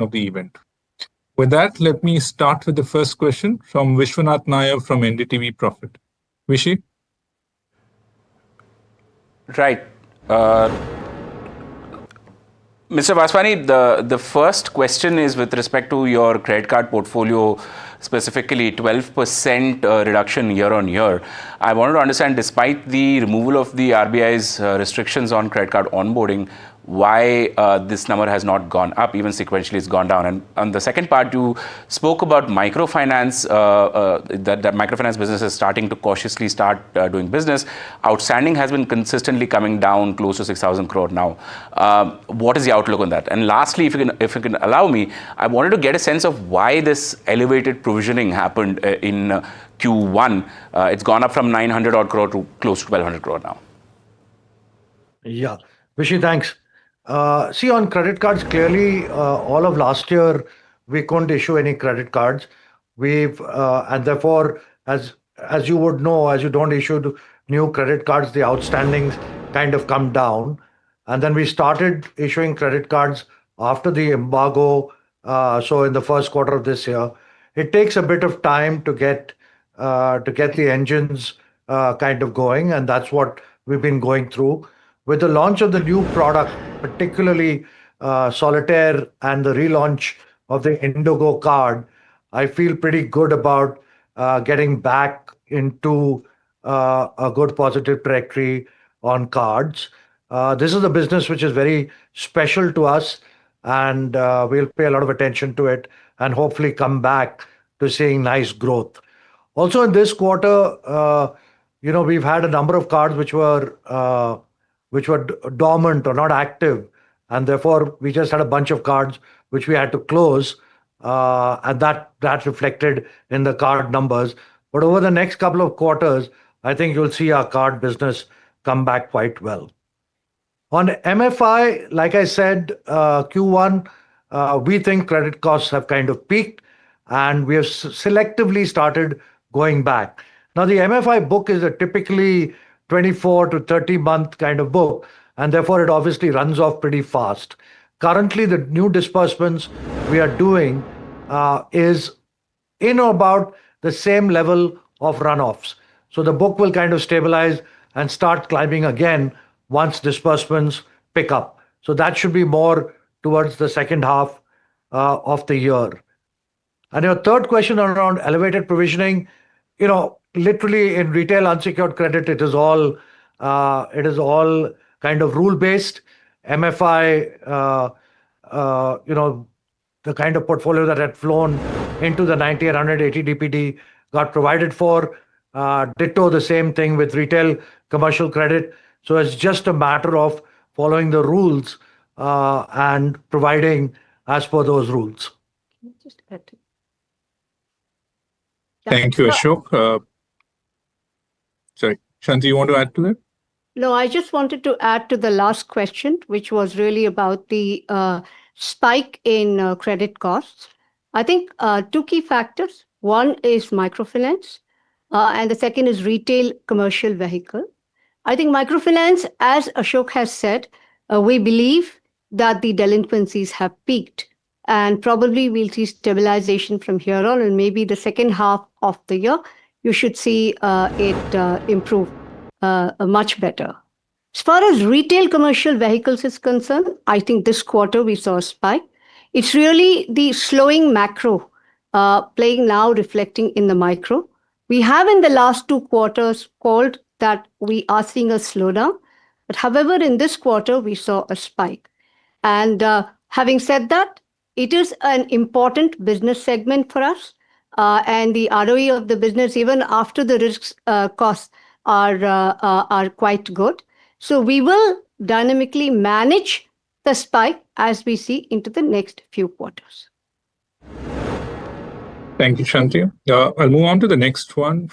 of the event. With that, let me start with the first question from Vishwanath Nair from NDTV Profit. Vishy? Right. Mr. Vaswani, the first question is with respect to your credit card portfolio, specifically 12% reduction year on year. I wanted to understand, despite the removal of the RBI's restrictions on credit card onboarding, why this number has not gone up, even sequentially it's gone down. And on the second part, you spoke about microfinance, that microfinance business is starting to cautiously start doing business. Outstanding has been consistently coming down close to 6,000 crore now. What is the outlook on that? And lastly, if you can allow me, I wanted to get a sense of why this elevated provisioning happened in Q1. It's gone up from 900 odd crore to close to 1,200 crore now. Yeah, Vishy, thanks. See, on credit cards, clearly, all of last year, we couldn't issue any credit cards. And therefore, as you would know, as you don't issue new credit cards, the outstandings kind of come down. And then we started issuing credit cards after the embargo. So in the first quarter of this year, it takes a bit of time to get the engines kind of going, and that's what we've been going through. With the launch of the new product, particularly Solitaire, and the relaunch of the Indigo card, I feel pretty good about getting back into a good positive trajectory on cards. This is a business which is very special to us, and we'll pay a lot of attention to it and hopefully come back to seeing nice growth. Also in this quarter, we've had a number of cards which were dormant or not active, and therefore we just had a bunch of cards which we had to close, and that reflected in the card numbers. But over the next couple of quarters, I think you'll see our card business come back quite well. On MFI, like I said, Q1, we think credit costs have kind of peaked, and we have selectively started going back. Now, the MFI book is a typically 24 to 30 month kind of book, and therefore it obviously runs off pretty fast. Currently, the new disbursements we are doing is in or about the same level of runoffs. So the book will kind of stabilize and start climbing again once disbursements pick up. So that should be more towards the second half of the year. And your third question around elevated provisioning, literally in retail unsecured credit, it is all kind of rule-based. MFI, the kind of portfolio that had flown into the 90 and 180 DPD got provided for. Ditto the same thing with retail commercial credit. So it's just a matter of following the rules and providing as per those rules. Can you just add to? Thank you, Ashok. Sorry, Shanti, you want to add to that? No, I just wanted to add to the last question, which was really about the spike in credit costs. I think two key factors. One is microfinance, and the second is retail commercial vehicle. I think microfinance, as Ashok has said, we believe that the delinquencies have peaked, and probably we'll see stabilization from here on, and maybe the second half of the year, you should see it improve much better. As far as retail commercial vehicles is concerned, I think this quarter we saw a spike. It's really the slowing macro playing now, reflecting in the micro. We have in the last 2 quarters called that we are seeing a slowdown. But however, in this quarter, we saw a spike. And having said that, it is an important business segment for us. And the ROE of the business, even after the risks costs, are quite good. So we will dynamically manage the spike as we see into the next few quarters. Thank you, Shanti. I'll move on to the next one.